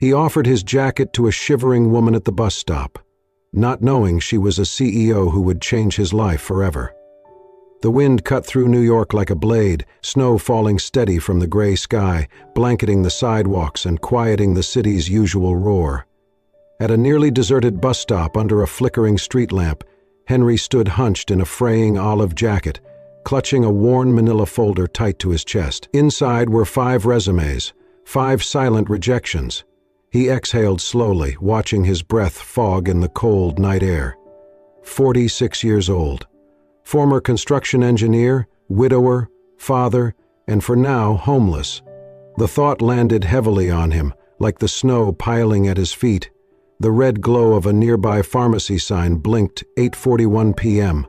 He offered his jacket to a shivering woman at the bus stop, not knowing she was a CEO who would change his life forever. The wind cut through New York like a blade, snow falling steady from the gray sky, blanketing the sidewalks and quieting the city's usual roar. At a nearly deserted bus stop under a flickering street lamp, Henry stood hunched in a fraying olive jacket, clutching a worn manila folder tight to his chest. Inside were 5 resumes, 5 silent rejections. He exhaled slowly, watching his breath fog in the cold night air. 46 years old. Former construction engineer, widower, father, and for now homeless. The thought landed heavily on him, like the snow piling at his feet. The red glow of a nearby pharmacy sign blinked 8:41 p.m.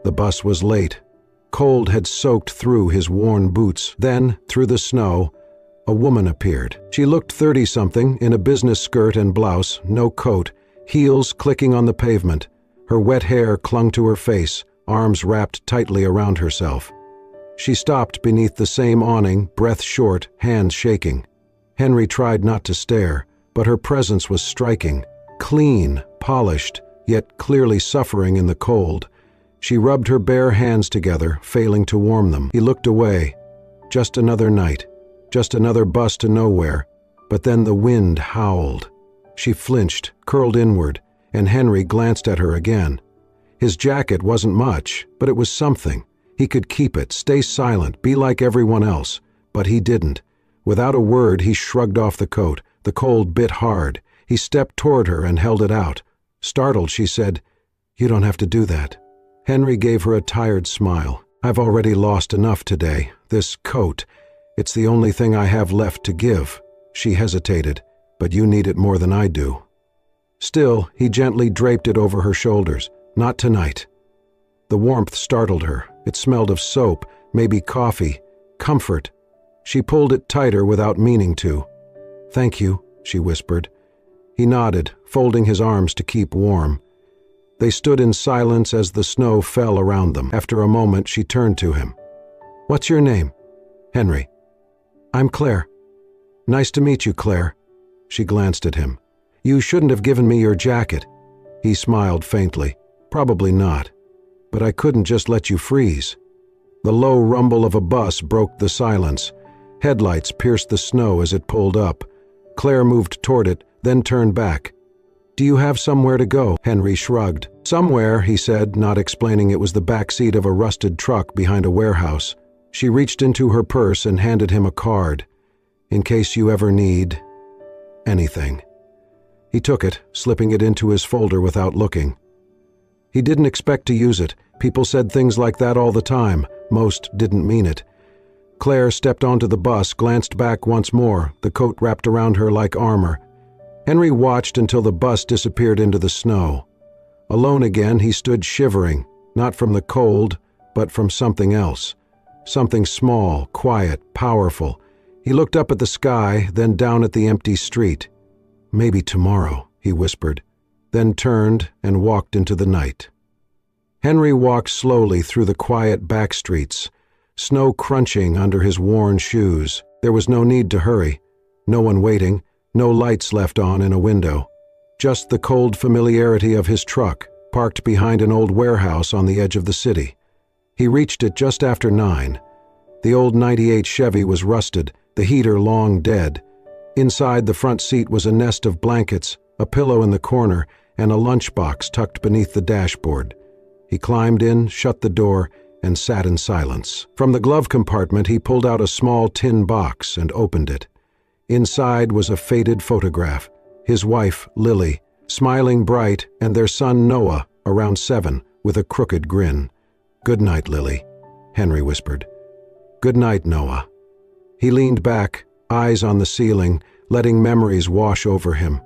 The bus was late. Cold had soaked through his worn boots. Then, through the snow, a woman appeared. She looked 30-something, in a business skirt and blouse, no coat, heels clicking on the pavement. Her wet hair clung to her face, arms wrapped tightly around herself. She stopped beneath the same awning, breath short, hands shaking. Henry tried not to stare, but her presence was striking. Clean, polished, yet clearly suffering in the cold. She rubbed her bare hands together, failing to warm them. He looked away. Just another night. Just another bus to nowhere. But then the wind howled. She flinched, curled inward, and Henry glanced at her again. His jacket wasn't much, but it was something. He could keep it, stay silent, be like everyone else. But he didn't. Without a word, he shrugged off the coat. The cold bit hard. He stepped toward her and held it out. Startled, she said, "You don't have to do that." Henry gave her a tired smile. "I've already lost enough today. This coat, it's the only thing I have left to give." She hesitated, "But you need it more than I do." Still, he gently draped it over her shoulders. "Not tonight." The warmth startled her. It smelled of soap, maybe coffee, comfort. She pulled it tighter without meaning to. "Thank you," she whispered. He nodded, folding his arms to keep warm. They stood in silence as the snow fell around them. After a moment, she turned to him. "What's your name?" "Henry." "I'm Claire." "Nice to meet you, Claire." She glanced at him. "You shouldn't have given me your jacket." He smiled faintly. "Probably not. But I couldn't just let you freeze." The low rumble of a bus broke the silence. Headlights pierced the snow as it pulled up. Claire moved toward it, then turned back. "Do you have somewhere to go?" Henry shrugged. "Somewhere," he said, not explaining it was the back seat of a rusted truck behind a warehouse. She reached into her purse and handed him a card. "In case you ever need anything." He took it, slipping it into his folder without looking. He didn't expect to use it. People said things like that all the time. Most didn't mean it. Claire stepped onto the bus, glanced back once more, the coat wrapped around her like armor. Henry watched until the bus disappeared into the snow. Alone again, he stood shivering, not from the cold, but from something else. Something small, quiet, powerful. He looked up at the sky, then down at the empty street. "Maybe tomorrow," he whispered, then turned and walked into the night. Henry walked slowly through the quiet back streets, snow crunching under his worn shoes. There was no need to hurry. No one waiting, no lights left on in a window. Just the cold familiarity of his truck, parked behind an old warehouse on the edge of the city. He reached it just after 9. The old '98 Chevy was rusted, the heater long dead. Inside the front seat was a nest of blankets, a pillow in the corner, and a lunchbox tucked beneath the dashboard. He climbed in, shut the door, and sat in silence. From the glove compartment, he pulled out a small tin box and opened it. Inside was a faded photograph. His wife, Lily, smiling bright, and their son, Noah, around 7, with a crooked grin. "Good night, Lily," Henry whispered. "Good night, Noah." He leaned back, eyes on the ceiling, letting memories wash over him.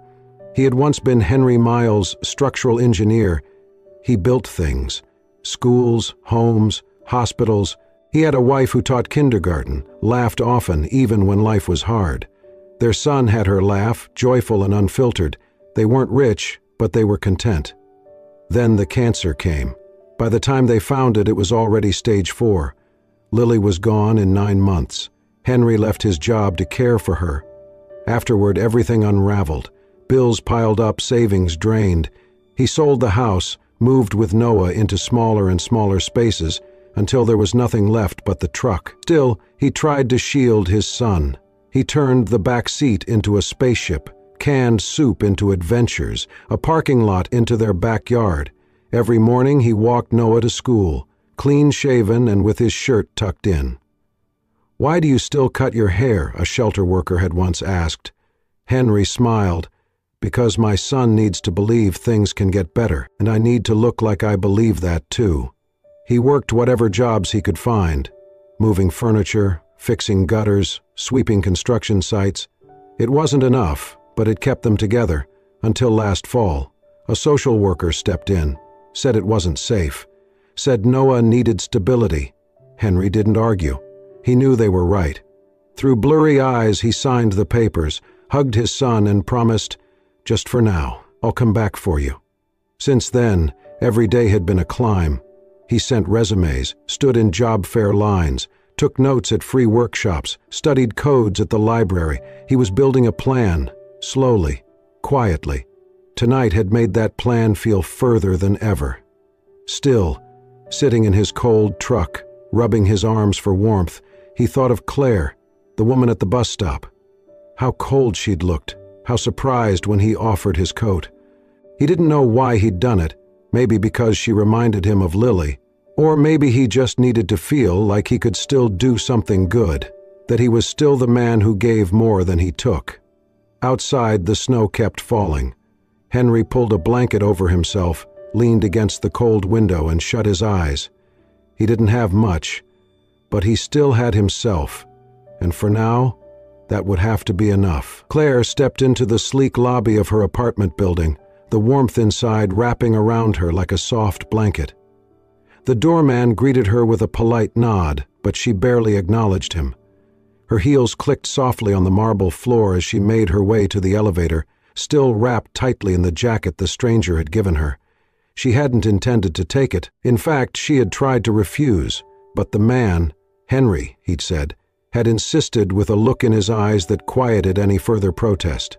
He had once been Henry Miles' structural engineer. He built things. Schools, homes, hospitals. He had a wife who taught kindergarten, laughed often even when life was hard. Their son had her laugh, joyful and unfiltered. They weren't rich, but they were content. Then the cancer came. By the time they found it, it was already stage 4. Lily was gone in 9 months. Henry left his job to care for her. Afterward, everything unraveled. Bills piled up, savings drained. He sold the house, moved with Noah into smaller and smaller spaces, until there was nothing left but the truck. Still, he tried to shield his son. He turned the back seat into a spaceship, canned soup into adventures, a parking lot into their backyard. Every morning he walked Noah to school, clean-shaven and with his shirt tucked in. "Why do you still cut your hair?" a shelter worker had once asked. Henry smiled. "Because my son needs to believe things can get better, and I need to look like I believe that too." He worked whatever jobs he could find, moving furniture, fixing gutters, sweeping construction sites. It wasn't enough, but it kept them together, until last fall. A social worker stepped in, said it wasn't safe, said Noah needed stability. Henry didn't argue. He knew they were right. Through blurry eyes, he signed the papers, hugged his son, and promised, "Just for now, I'll come back for you." Since then, every day had been a climb. He sent resumes, stood in job fair lines, took notes at free workshops, studied codes at the library. He was building a plan, slowly, quietly. Tonight had made that plan feel further than ever. Still, sitting in his cold truck, rubbing his arms for warmth, he thought of Claire, the woman at the bus stop. How cold she'd looked, how surprised when he offered his coat. He didn't know why he'd done it, maybe because she reminded him of Lily, or maybe he just needed to feel like he could still do something good, that he was still the man who gave more than he took. Outside, the snow kept falling. Henry pulled a blanket over himself, leaned against the cold window, and shut his eyes. He didn't have much, but he still had himself, and for now, that would have to be enough. Claire stepped into the sleek lobby of her apartment building, the warmth inside wrapping around her like a soft blanket. The doorman greeted her with a polite nod, but she barely acknowledged him. Her heels clicked softly on the marble floor as she made her way to the elevator, still wrapped tightly in the jacket the stranger had given her. She hadn't intended to take it. In fact, she had tried to refuse, but the man, Henry, he'd said, had insisted with a look in his eyes that quieted any further protest.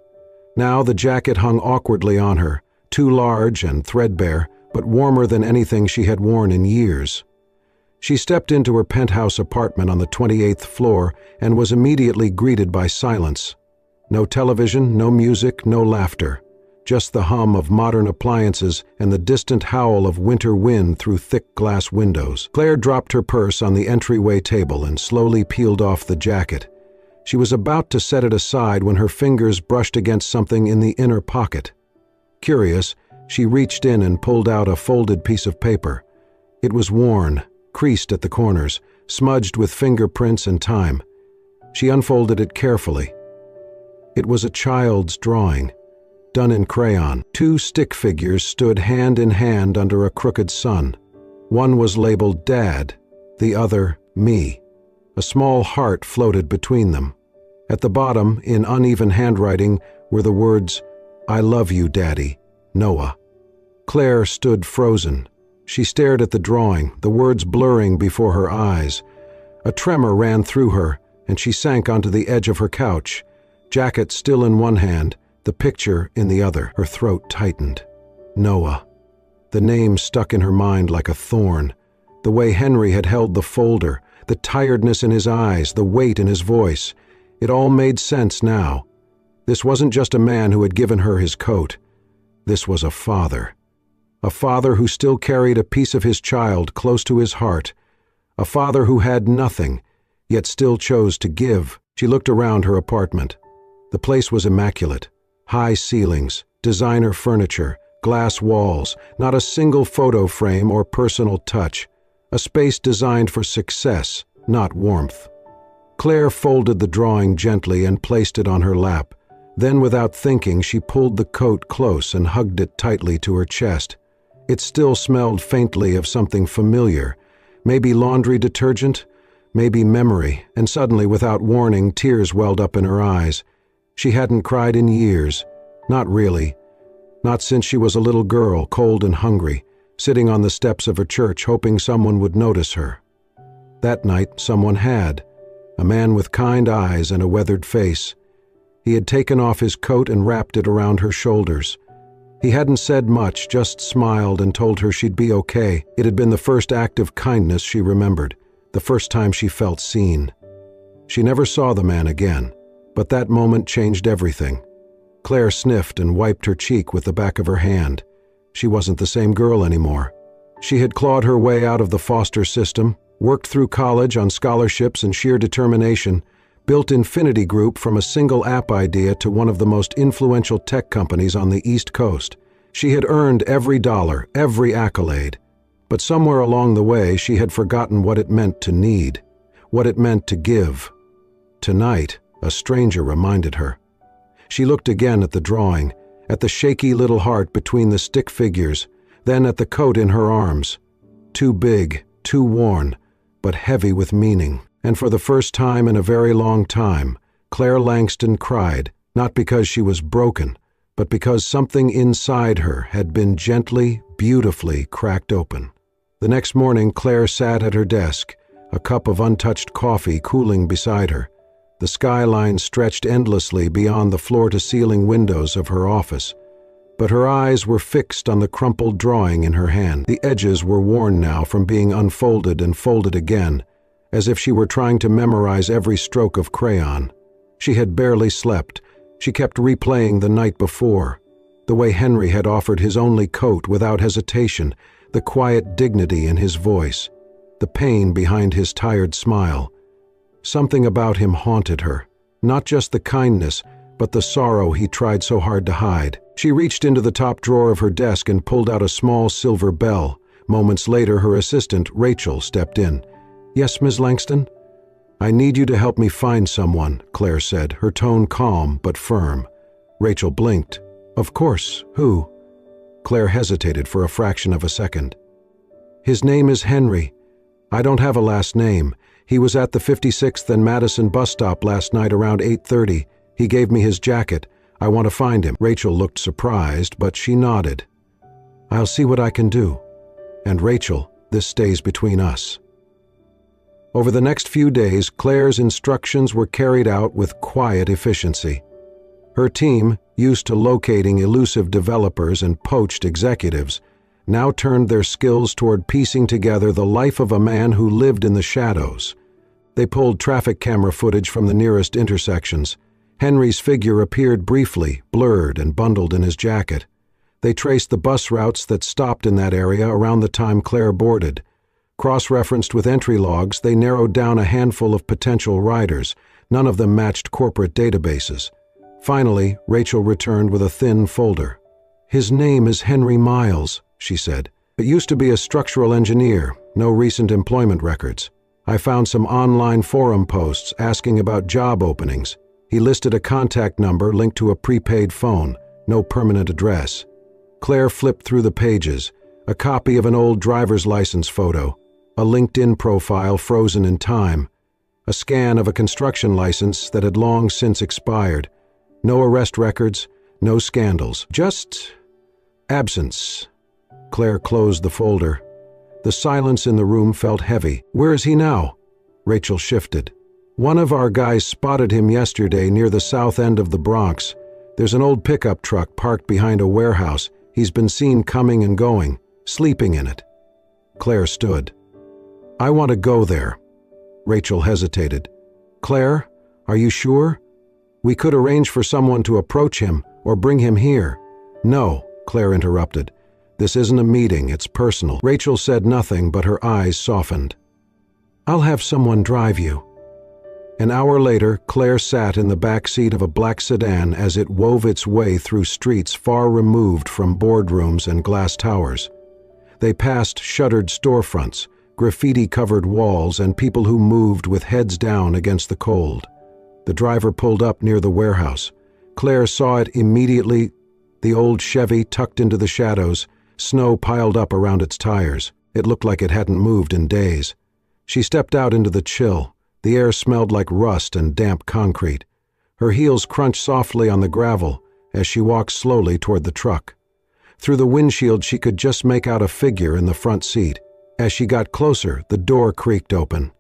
Now the jacket hung awkwardly on her, too large and threadbare, but warmer than anything she had worn in years. She stepped into her penthouse apartment on the 28th floor and was immediately greeted by silence. No television, no music, no laughter. Just the hum of modern appliances and the distant howl of winter wind through thick glass windows. Claire dropped her purse on the entryway table and slowly peeled off the jacket. She was about to set it aside when her fingers brushed against something in the inner pocket. Curious, she reached in and pulled out a folded piece of paper. It was worn, creased at the corners, smudged with fingerprints and time. She unfolded it carefully. It was a child's drawing, done in crayon. Two stick figures stood hand in hand under a crooked sun. One was labeled Dad, the other Me. A small heart floated between them. At the bottom, in uneven handwriting, were the words, "I love you, Daddy, Noah." Claire stood frozen. She stared at the drawing, the words blurring before her eyes. A tremor ran through her, and she sank onto the edge of her couch, jacket still in one hand, the picture in the other. Her throat tightened. Noah. The name stuck in her mind like a thorn. The way Henry had held the folder, the tiredness in his eyes, the weight in his voice. It all made sense now. This wasn't just a man who had given her his coat. This was a father. A father who still carried a piece of his child close to his heart. A father who had nothing, yet still chose to give. She looked around her apartment. The place was immaculate. High ceilings, designer furniture, glass walls, not a single photo frame or personal touch. A space designed for success, not warmth. Claire folded the drawing gently and placed it on her lap. Then, without thinking, she pulled the coat close and hugged it tightly to her chest. It still smelled faintly of something familiar, maybe laundry detergent, maybe memory, and suddenly, without warning, tears welled up in her eyes. She hadn't cried in years. Not really. Not since she was a little girl, cold and hungry, sitting on the steps of a church hoping someone would notice her. That night, someone had. A man with kind eyes and a weathered face. He had taken off his coat and wrapped it around her shoulders. He hadn't said much, just smiled and told her she'd be okay. It had been the first act of kindness she remembered, the first time she felt seen. She never saw the man again, but that moment changed everything. Claire sniffed and wiped her cheek with the back of her hand. She wasn't the same girl anymore. She had clawed her way out of the foster system, worked through college on scholarships and sheer determination, built Infinity Group from a single app idea to one of the most influential tech companies on the East Coast. She had earned every dollar, every accolade. But somewhere along the way, she had forgotten what it meant to need, what it meant to give. Tonight, a stranger reminded her. She looked again at the drawing, at the shaky little heart between the stick figures, then at the coat in her arms. Too big, too worn, but heavy with meaning. And for the first time in a very long time, Claire Langston cried, not because she was broken, but because something inside her had been gently, beautifully cracked open. The next morning, Claire sat at her desk, a cup of untouched coffee cooling beside her. The skyline stretched endlessly beyond the floor-to-ceiling windows of her office, but her eyes were fixed on the crumpled drawing in her hand. The edges were worn now from being unfolded and folded again, as if she were trying to memorize every stroke of crayon. She had barely slept. She kept replaying the night before, the way Henry had offered his only coat without hesitation, the quiet dignity in his voice, the pain behind his tired smile. Something about him haunted her, not just the kindness, but the sorrow he tried so hard to hide. She reached into the top drawer of her desk and pulled out a small silver bell. Moments later, her assistant, Rachel, stepped in. "Yes, Ms. Langston?" "I need you to help me find someone," Claire said, her tone calm but firm. Rachel blinked. "Of course. Who?" Claire hesitated for a fraction of a second. "His name is Henry. I don't have a last name. He was at the 56th and Madison bus stop last night around 8:30. He gave me his jacket. I want to find him." Rachel looked surprised, but she nodded. "I'll see what I can do. And Rachel, this stays between us." Over the next few days, Claire's instructions were carried out with quiet efficiency. Her team, used to locating elusive developers and poached executives, now turned their skills toward piecing together the life of a man who lived in the shadows. They pulled traffic camera footage from the nearest intersections. Henry's figure appeared briefly, blurred and bundled in his jacket. They traced the bus routes that stopped in that area around the time Claire boarded. Cross-referenced with entry logs, they narrowed down a handful of potential riders. None of them matched corporate databases. Finally, Rachel returned with a thin folder. "His name is Henry Miles," she said. "It used to be a structural engineer, no recent employment records. I found some online forum posts asking about job openings. He listed a contact number linked to a prepaid phone, no permanent address." Claire flipped through the pages, a copy of an old driver's license photo, a LinkedIn profile frozen in time, a scan of a construction license that had long since expired. No arrest records, no scandals, just absence. Claire closed the folder. The silence in the room felt heavy. "Where is he now?" Rachel shifted. "One of our guys spotted him yesterday near the south end of the Bronx. There's an old pickup truck parked behind a warehouse. He's been seen coming and going, sleeping in it." Claire stood. "I want to go there." Rachel hesitated. "Claire, are you sure? We could arrange for someone to approach him or bring him here." "No," Claire interrupted. "This isn't a meeting, it's personal." Rachel said nothing, but her eyes softened. "I'll have someone drive you." An hour later, Claire sat in the back seat of a black sedan as it wove its way through streets far removed from boardrooms and glass towers. They passed shuttered storefronts, graffiti-covered walls, and people who moved with heads down against the cold. The driver pulled up near the warehouse. Claire saw it immediately, the old Chevy tucked into the shadows, snow piled up around its tires. It looked like it hadn't moved in days. She stepped out into the chill. The air smelled like rust and damp concrete. Her heels crunched softly on the gravel as she walked slowly toward the truck. Through the windshield, she could just make out a figure in the front seat. As she got closer, the door creaked open.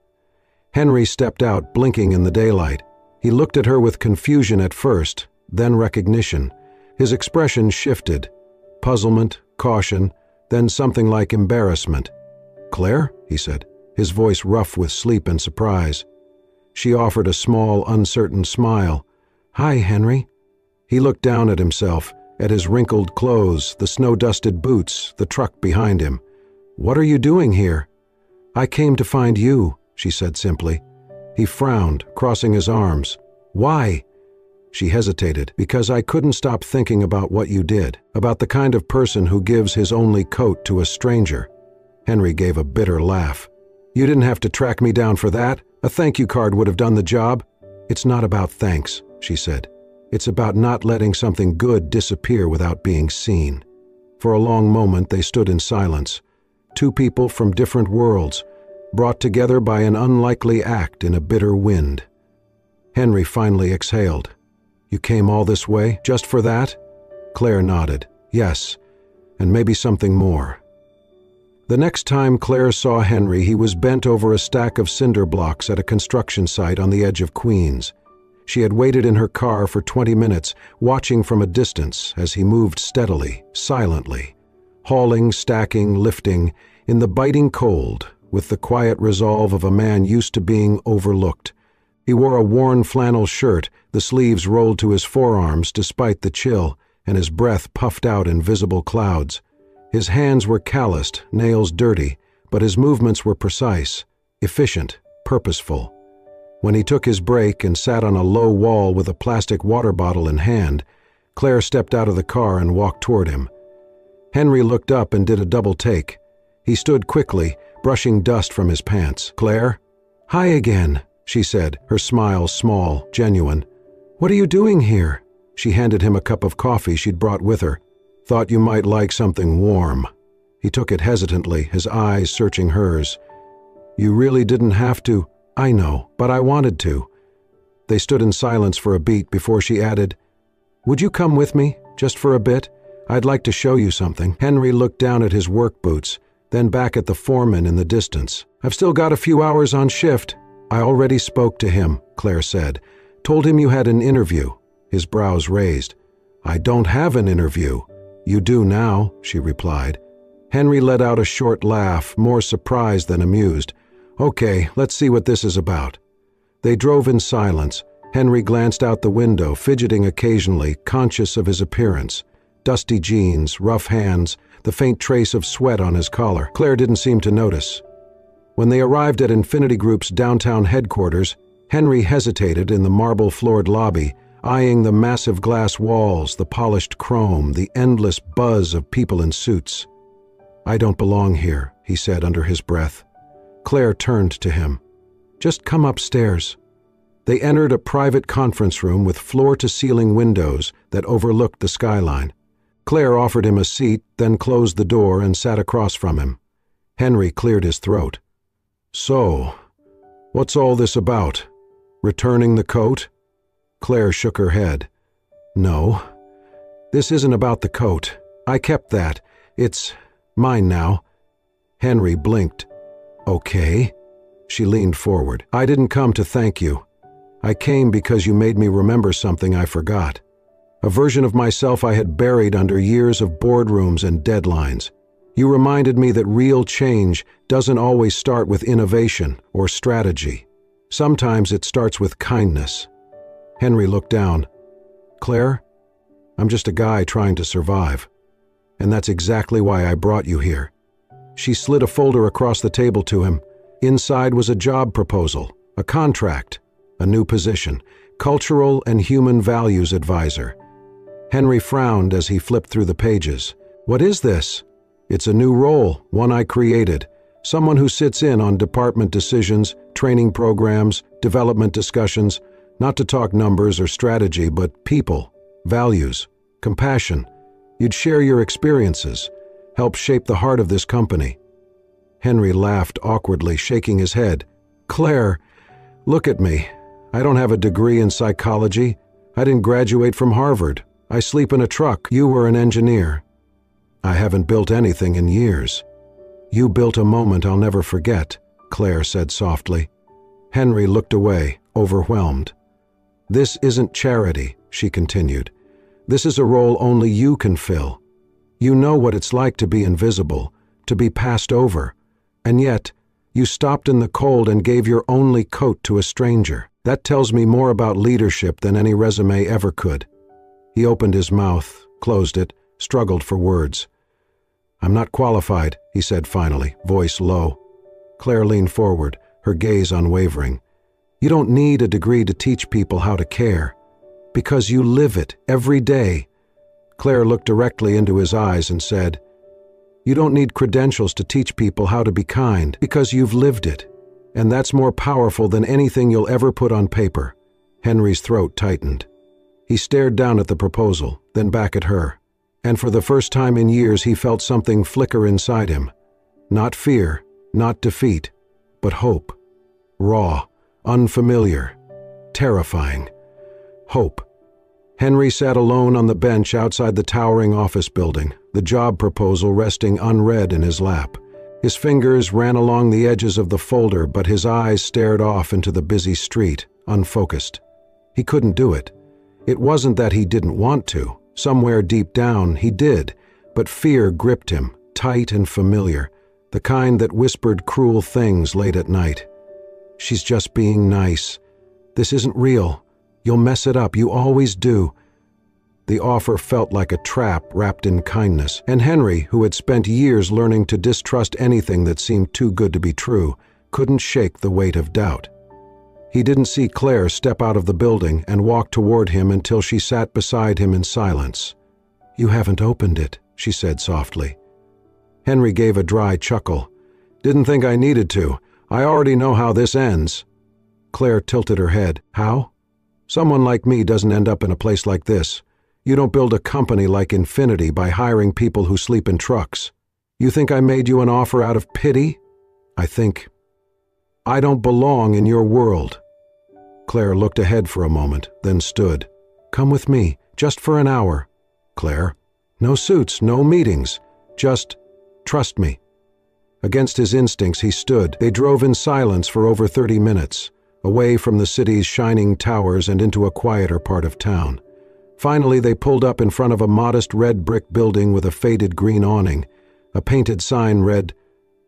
Henry stepped out, blinking in the daylight. He looked at her with confusion at first, then recognition. His expression shifted. Puzzlement, caution, then something like embarrassment. "Claire?" he said, his voice rough with sleep and surprise. She offered a small, uncertain smile. "Hi, Henry." He looked down at himself, at his wrinkled clothes, the snow-dusted boots, the truck behind him. "What are you doing here?" "I came to find you," she said simply. He frowned, crossing his arms. "Why?" She hesitated. "Because I couldn't stop thinking about what you did, about the kind of person who gives his only coat to a stranger." Henry gave a bitter laugh. "You didn't have to track me down for that. A thank you card would have done the job." "It's not about thanks," she said. "It's about not letting something good disappear without being seen." For a long moment they stood in silence. Two people from different worlds, brought together by an unlikely act in a bitter wind. Henry finally exhaled. "You came all this way, just for that?" Claire nodded. "Yes, and maybe something more." The next time Claire saw Henry, he was bent over a stack of cinder blocks at a construction site on the edge of Queens. She had waited in her car for 20 minutes, watching from a distance as he moved steadily, silently, hauling, stacking, lifting, in the biting cold, with the quiet resolve of a man used to being overlooked. He wore a worn flannel shirt, the sleeves rolled to his forearms despite the chill, and his breath puffed out in visible clouds. His hands were calloused, nails dirty, but his movements were precise, efficient, purposeful. When he took his break and sat on a low wall with a plastic water bottle in hand, Claire stepped out of the car and walked toward him. Henry looked up and did a double take. He stood quickly, brushing dust from his pants. "Claire?" "Hi again," she said, her smile small, genuine. "What are you doing here?" She handed him a cup of coffee she'd brought with her. "Thought you might like something warm." He took it hesitantly, his eyes searching hers. "You really didn't have to." "I know, but I wanted to." They stood in silence for a beat before she added, "Would you come with me, just for a bit? I'd like to show you something." Henry looked down at his work boots, then back at the foreman in the distance. "I've still got a few hours on shift." "I already spoke to him," Claire said. "Told him you had an interview." His brows raised. "I don't have an interview." "You do now," she replied. Henry let out a short laugh, more surprised than amused. "Okay, let's see what this is about." They drove in silence. Henry glanced out the window, fidgeting occasionally, conscious of his appearance. Dusty jeans, rough hands, the faint trace of sweat on his collar. Claire didn't seem to notice. When they arrived at Infinity Group's downtown headquarters, Henry hesitated in the marble-floored lobby, eyeing the massive glass walls, the polished chrome, the endless buzz of people in suits. "I don't belong here," he said under his breath. Claire turned to him. "Just come upstairs." They entered a private conference room with floor-to-ceiling windows that overlooked the skyline. Claire offered him a seat, then closed the door and sat across from him. Henry cleared his throat. "So, what's all this about? Returning the coat?" Claire shook her head. "No, this isn't about the coat. I kept that. It's mine now." Henry blinked. "Okay." She leaned forward. "I didn't come to thank you. I came because you made me remember something I forgot. A version of myself I had buried under years of boardrooms and deadlines. You reminded me that real change doesn't always start with innovation or strategy. Sometimes it starts with kindness." Henry looked down. "Claire, I'm just a guy trying to survive. And that's exactly why I brought you here." She slid a folder across the table to him. Inside was a job proposal, a contract, a new position, cultural and human values advisor. Henry frowned as he flipped through the pages. "What is this?" "It's a new role, one I created. Someone who sits in on department decisions, training programs, development discussions, not to talk numbers or strategy, but people, values, compassion. You'd share your experiences, help shape the heart of this company." Henry laughed awkwardly, shaking his head. "Claire, look at me. I don't have a degree in psychology. I didn't graduate from Harvard. I sleep in a truck. You were an engineer. I haven't built anything in years." "You built a moment I'll never forget," Claire said softly. Henry looked away, overwhelmed. "This isn't charity," she continued. "This is a role only you can fill. You know what it's like to be invisible, to be passed over, and yet you stopped in the cold and gave your only coat to a stranger. That tells me more about leadership than any resume ever could." He opened his mouth, closed it, struggled for words. "I'm not qualified," he said finally, voice low. Claire leaned forward, her gaze unwavering. "You don't need a degree to teach people how to care, because you live it every day." Claire looked directly into his eyes and said, "You don't need credentials to teach people how to be kind, because you've lived it, and that's more powerful than anything you'll ever put on paper." Henry's throat tightened. He stared down at the proposal, then back at her, and for the first time in years he felt something flicker inside him. Not fear, not defeat, but hope. Raw, unfamiliar, terrifying. Hope. Henry sat alone on the bench outside the towering office building, the job proposal resting unread in his lap. His fingers ran along the edges of the folder, but his eyes stared off into the busy street, unfocused. He couldn't do it. It wasn't that he didn't want to. Somewhere deep down, he did, but fear gripped him, tight and familiar, the kind that whispered cruel things late at night. "She's just being nice. This isn't real. You'll mess it up. You always do." The offer felt like a trap wrapped in kindness, and Henry, who had spent years learning to distrust anything that seemed too good to be true, couldn't shake the weight of doubt. He didn't see Claire step out of the building and walk toward him until she sat beside him in silence. "You haven't opened it," she said softly. Henry gave a dry chuckle. "Didn't think I needed to. I already know how this ends." Claire tilted her head. "How?" "Someone like me doesn't end up in a place like this. You don't build a company like Infinity by hiring people who sleep in trucks. You think I made you an offer out of pity? I think I don't belong in your world." Claire looked ahead for a moment, then stood. "Come with me, just for an hour." "Claire?" "No suits, no meetings. Just trust me." Against his instincts, he stood. They drove in silence for over 30 minutes, away from the city's shining towers and into a quieter part of town. Finally, they pulled up in front of a modest red brick building with a faded green awning. A painted sign read,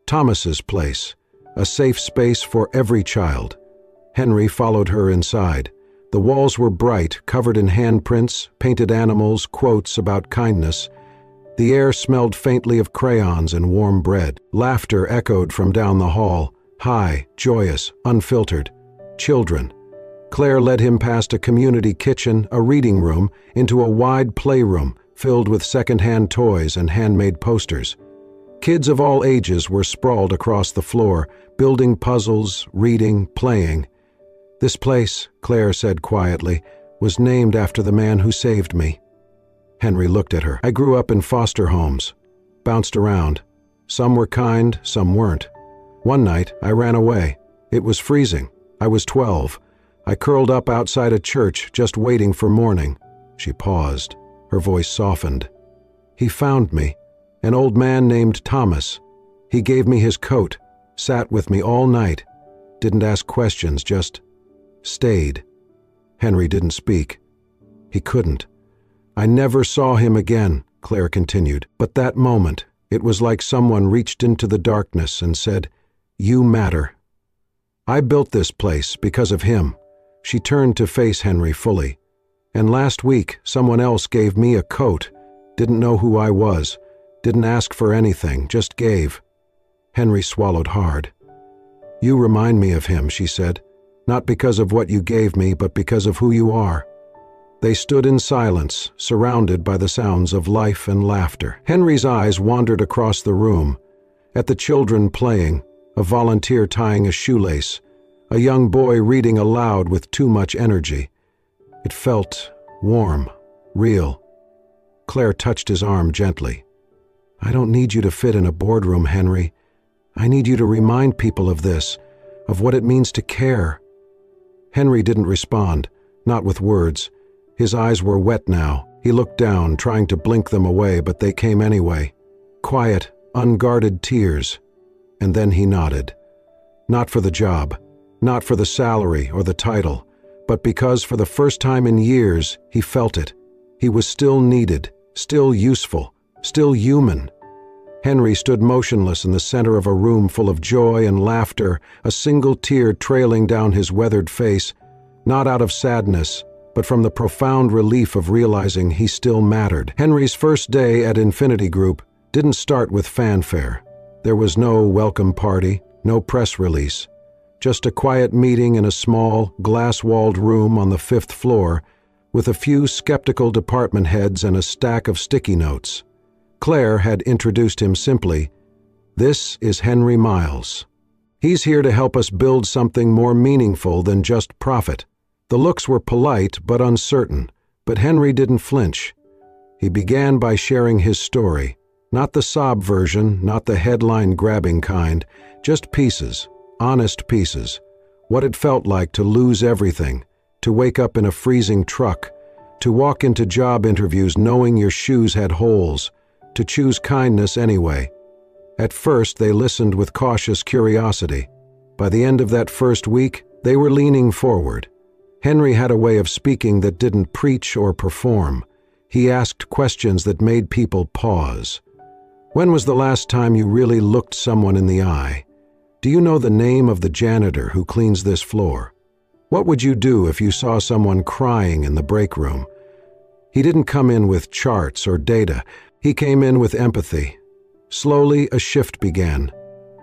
"Thomas's Place, a safe space for every child." Henry followed her inside. The walls were bright, covered in handprints, painted animals, quotes about kindness. The air smelled faintly of crayons and warm bread. Laughter echoed from down the hall, high, joyous, unfiltered. Children. Claire led him past a community kitchen, a reading room, into a wide playroom filled with second-hand toys and handmade posters. Kids of all ages were sprawled across the floor, building puzzles, reading, playing. "This place," Claire said quietly, "was named after the man who saved me." Henry looked at her. "I grew up in foster homes, bounced around. Some were kind, some weren't. One night, I ran away. It was freezing. I was 12. I curled up outside a church, just waiting for morning." She paused. Her voice softened. "He found me. An old man named Thomas. He gave me his coat, sat with me all night. Didn't ask questions, just stayed." Henry didn't speak. He couldn't. "I never saw him again," Claire continued, "but that moment, it was like someone reached into the darkness and said, 'You matter.' I built this place because of him." She turned to face Henry fully. "And last week, someone else gave me a coat. Didn't know who I was. Didn't ask for anything, just gave." Henry swallowed hard. "You remind me of him," she said. "Not because of what you gave me, but because of who you are." They stood in silence, surrounded by the sounds of life and laughter. Henry's eyes wandered across the room, at the children playing, a volunteer tying a shoelace, a young boy reading aloud with too much energy. It felt warm, real. Claire touched his arm gently. "I don't need you to fit in a boardroom, Henry. I need you to remind people of this, of what it means to care." Henry didn't respond, not with words. His eyes were wet now. He looked down, trying to blink them away, but they came anyway. Quiet, unguarded tears. And then he nodded. Not for the job, not for the salary or the title, but because for the first time in years he felt it. He was still needed, still useful, still human. Henry stood motionless in the center of a room full of joy and laughter, a single tear trailing down his weathered face, not out of sadness, but from the profound relief of realizing he still mattered. Henry's first day at Infinity Group didn't start with fanfare. There was no welcome party, no press release. Just a quiet meeting in a small, glass-walled room on the 5th floor with a few skeptical department heads and a stack of sticky notes. Claire had introduced him simply, "This is Henry Miles. He's here to help us build something more meaningful than just profit." The looks were polite but uncertain, but Henry didn't flinch. He began by sharing his story, not the sob version, not the headline-grabbing kind, just pieces, honest pieces. What it felt like to lose everything, to wake up in a freezing truck, to walk into job interviews knowing your shoes had holes, to choose kindness anyway. At first, they listened with cautious curiosity. By the end of that first week, they were leaning forward. Henry had a way of speaking that didn't preach or perform. He asked questions that made people pause. "When was the last time you really looked someone in the eye? Do you know the name of the janitor who cleans this floor? What would you do if you saw someone crying in the break room?" He didn't come in with charts or data. He came in with empathy. Slowly, a shift began.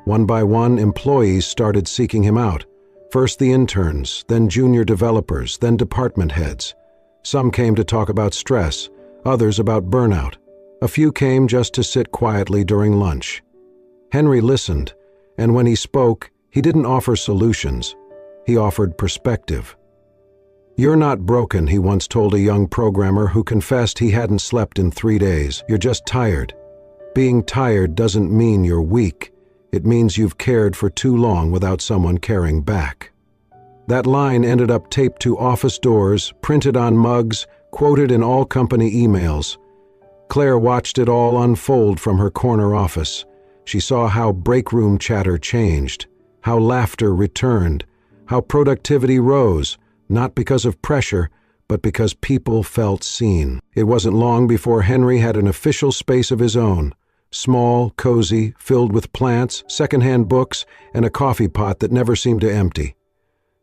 One by one, employees started seeking him out. First the interns, then junior developers, then department heads. Some came to talk about stress, others about burnout. A few came just to sit quietly during lunch. Henry listened, and when he spoke, he didn't offer solutions. He offered perspective. "You're not broken," he once told a young programmer who confessed he hadn't slept in 3 days. "You're just tired. Being tired doesn't mean you're weak. It means you've cared for too long without someone caring back." That line ended up taped to office doors, printed on mugs, quoted in all company emails. Claire watched it all unfold from her corner office. She saw how break room chatter changed, how laughter returned, how productivity rose, not because of pressure, but because people felt seen. It wasn't long before Henry had an official space of his own, small, cozy, filled with plants, secondhand books, and a coffee pot that never seemed to empty.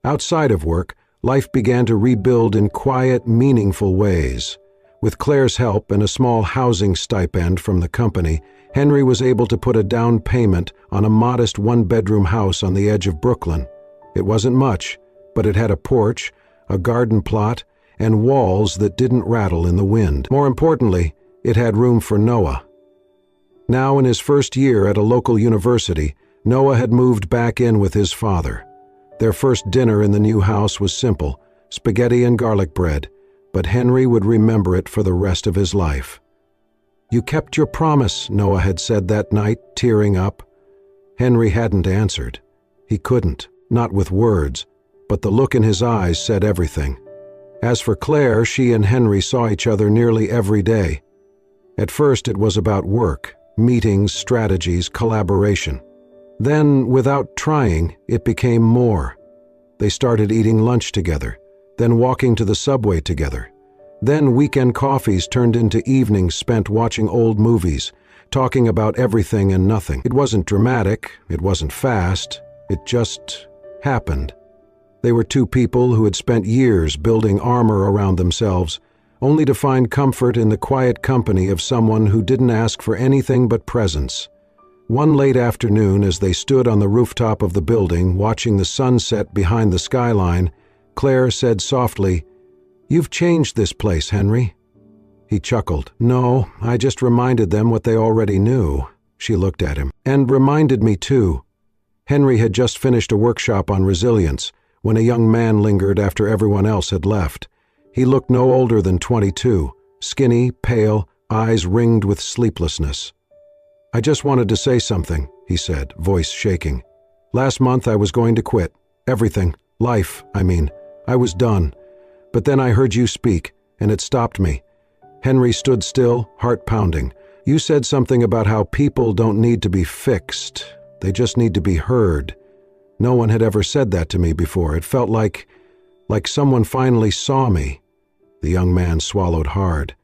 Outside of work, life began to rebuild in quiet, meaningful ways. With Claire's help and a small housing stipend from the company, Henry was able to put a down payment on a modest one-bedroom house on the edge of Brooklyn. It wasn't much, but it had a porch, a garden plot, and walls that didn't rattle in the wind. More importantly, it had room for Noah. Now in his first year at a local university, Noah had moved back in with his father. Their first dinner in the new house was simple, spaghetti and garlic bread, but Henry would remember it for the rest of his life. "You kept your promise," Noah had said that night, tearing up. Henry hadn't answered. He couldn't, not with words, but the look in his eyes said everything. As for Claire, she and Henry saw each other nearly every day. At first it was about work, meetings, strategies, collaboration. Then, without trying, it became more. They started eating lunch together, then walking to the subway together. Then weekend coffees turned into evenings spent watching old movies, talking about everything and nothing. It wasn't dramatic, it wasn't fast, it just happened. They were two people who had spent years building armor around themselves, only to find comfort in the quiet company of someone who didn't ask for anything but presence. One late afternoon, as they stood on the rooftop of the building watching the sunset behind the skyline, Claire said softly, "You've changed this place, Henry." He chuckled. "No, I just reminded them what they already knew." She looked at him. "And reminded me too." Henry had just finished a workshop on resilience when a young man lingered after everyone else had left. He looked no older than 22, skinny, pale, eyes ringed with sleeplessness. "I just wanted to say something," he said, voice shaking. "Last month I was going to quit. Everything. Life, I mean. I was done. But then I heard you speak, and it stopped me." Henry stood still, heart pounding. "You said something about how people don't need to be fixed. They just need to be heard. No one had ever said that to me before. It felt like like someone finally saw me. The young man swallowed hard.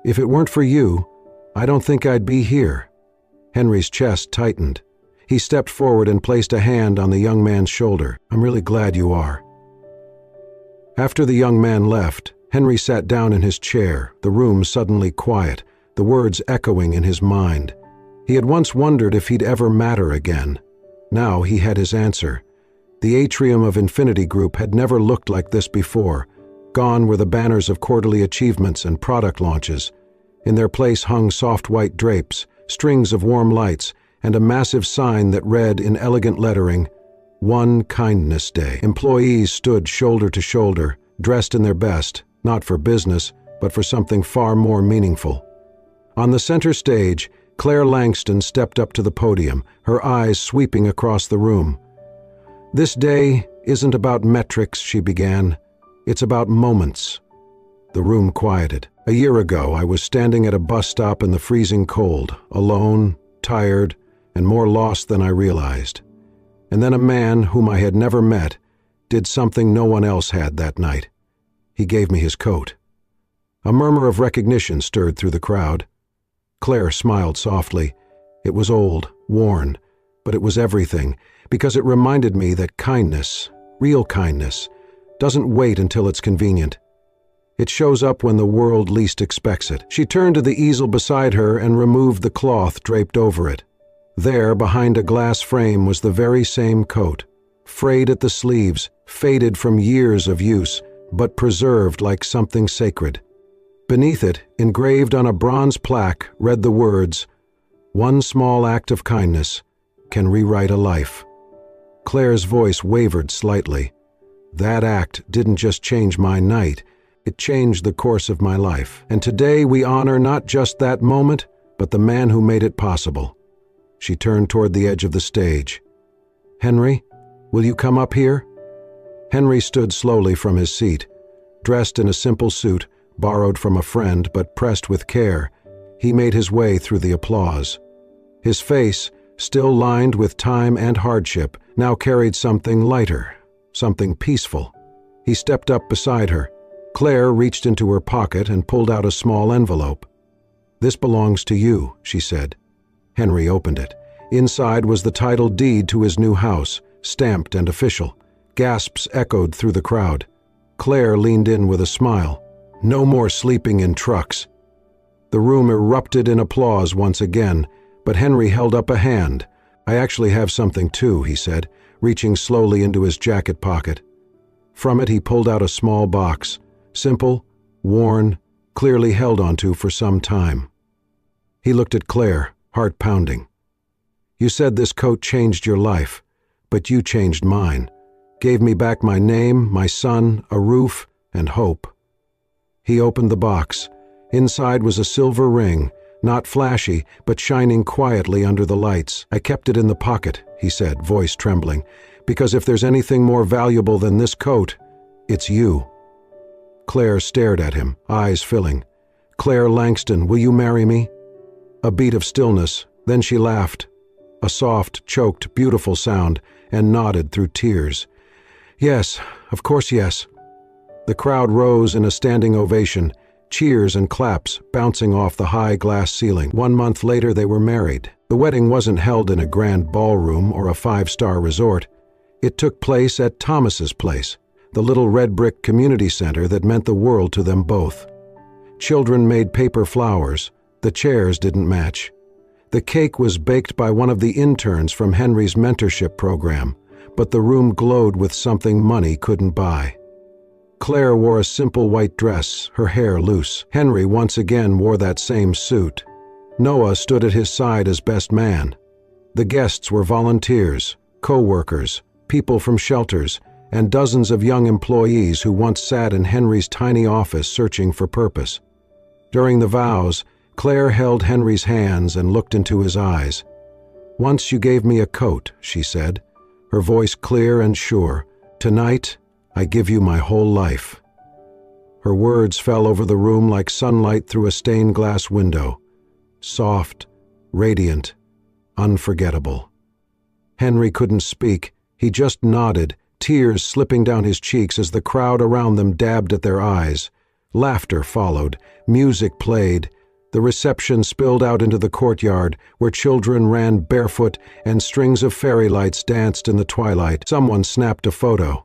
If it weren't for you, I don't think I'd be here. Henry's chest tightened. He stepped forward and placed a hand on the young man's shoulder. I'm really glad you are. After the young man left, Henry sat down in his chair, the room suddenly quiet, the words echoing in his mind. He had once wondered if he'd ever matter again. Now he had his answer. The atrium of Infinity Group had never looked like this before. Gone were the banners of quarterly achievements and product launches. In their place hung soft white drapes, strings of warm lights, and a massive sign that read in elegant lettering, One Kindness Day. Employees stood shoulder to shoulder, dressed in their best, not for business, but for something far more meaningful. On the center stage, Claire Langston stepped up to the podium, her eyes sweeping across the room. This day isn't about metrics, she began. It's about moments. The room quieted. A year ago, I was standing at a bus stop in the freezing cold, alone, tired, and more lost than I realized. And then a man whom I had never met did something no one else had that night. He gave me his coat. A murmur of recognition stirred through the crowd. Claire smiled softly. It was old, worn, but it was everything, because it reminded me that kindness, real kindness, doesn't wait until it's convenient. It shows up when the world least expects it. She turned to the easel beside her and removed the cloth draped over it. There, behind a glass frame, was the very same coat, frayed at the sleeves, faded from years of use, but preserved like something sacred. Beneath it, engraved on a bronze plaque, read the words, One small act of kindness can rewrite a life. Claire's voice wavered slightly. That act didn't just change my night, it changed the course of my life. And today we honor not just that moment, but the man who made it possible. She turned toward the edge of the stage. Henry, will you come up here? Henry stood slowly from his seat. Dressed in a simple suit, borrowed from a friend but pressed with care, he made his way through the applause. His face, still lined with time and hardship, now carried something lighter, something peaceful. He stepped up beside her. Claire reached into her pocket and pulled out a small envelope. This belongs to you, she said. Henry opened it. Inside was the title deed to his new house, stamped and official. Gasps echoed through the crowd. Claire leaned in with a smile. No more sleeping in trucks. The room erupted in applause once again, but Henry held up a hand. I actually have something too, he said, reaching slowly into his jacket pocket. From it he pulled out a small box, simple, worn, clearly held onto for some time. He looked at Claire, heart pounding. You said this coat changed your life, but you changed mine. Gave me back my name, my son, a roof, and hope. He opened the box. Inside was a silver ring, not flashy, but shining quietly under the lights. I kept it in the pocket, he said, voice trembling, because if there's anything more valuable than this coat, it's you. Claire stared at him, eyes filling. Claire Langston, will you marry me? A beat of stillness, then she laughed. A soft, choked, beautiful sound, and nodded through tears. Yes, of course yes. The crowd rose in a standing ovation, cheers and claps bouncing off the high glass ceiling. 1 month later they were married. The wedding wasn't held in a grand ballroom or a 5-star resort. It took place at Thomas's place, the little red brick community center that meant the world to them both. Children made paper flowers. The chairs didn't match. The cake was baked by one of the interns from Henry's mentorship program, but the room glowed with something money couldn't buy. Claire wore a simple white dress, her hair loose. Henry once again wore that same suit. Noah stood at his side as best man. The guests were volunteers, co-workers, people from shelters, and dozens of young employees who once sat in Henry's tiny office searching for purpose. During the vows, Claire held Henry's hands and looked into his eyes. Once you gave me a coat, she said, her voice clear and sure. Tonight, I give you my whole life. Her words fell over the room like sunlight through a stained glass window. Soft, radiant, unforgettable. Henry couldn't speak. He just nodded, tears slipping down his cheeks as the crowd around them dabbed at their eyes. Laughter followed, music played. The reception spilled out into the courtyard, where children ran barefoot and strings of fairy lights danced in the twilight. Someone snapped a photo.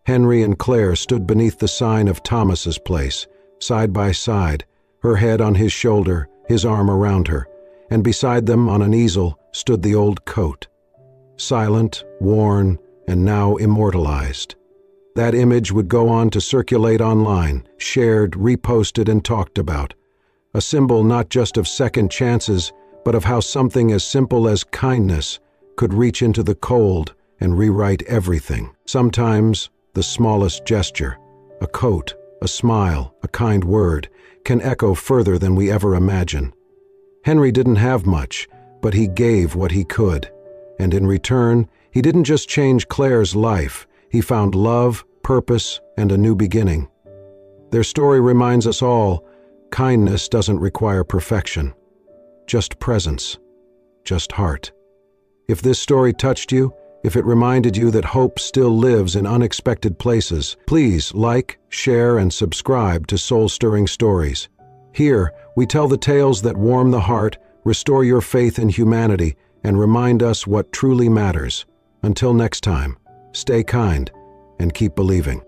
Henry and Claire stood beneath the sign of Thomas's place, side by side, her head on his shoulder, his arm around her, and beside them on an easel stood the old coat. Silent, worn, and now immortalized. That image would go on to circulate online, shared, reposted, and talked about. A symbol not just of second chances, but of how something as simple as kindness could reach into the cold and rewrite everything. Sometimes, the smallest gesture, a coat, a smile, a kind word, can echo further than we ever imagine. Henry didn't have much, but he gave what he could. And in return, he didn't just change Claire's life, he found love, purpose, and a new beginning. Their story reminds us all, kindness doesn't require perfection. Just presence. Just heart. If this story touched you, if it reminded you that hope still lives in unexpected places, please like, share, and subscribe to Soul-Stirring Stories. Here, we tell the tales that warm the heart, restore your faith in humanity, and remind us what truly matters. Until next time, stay kind and keep believing.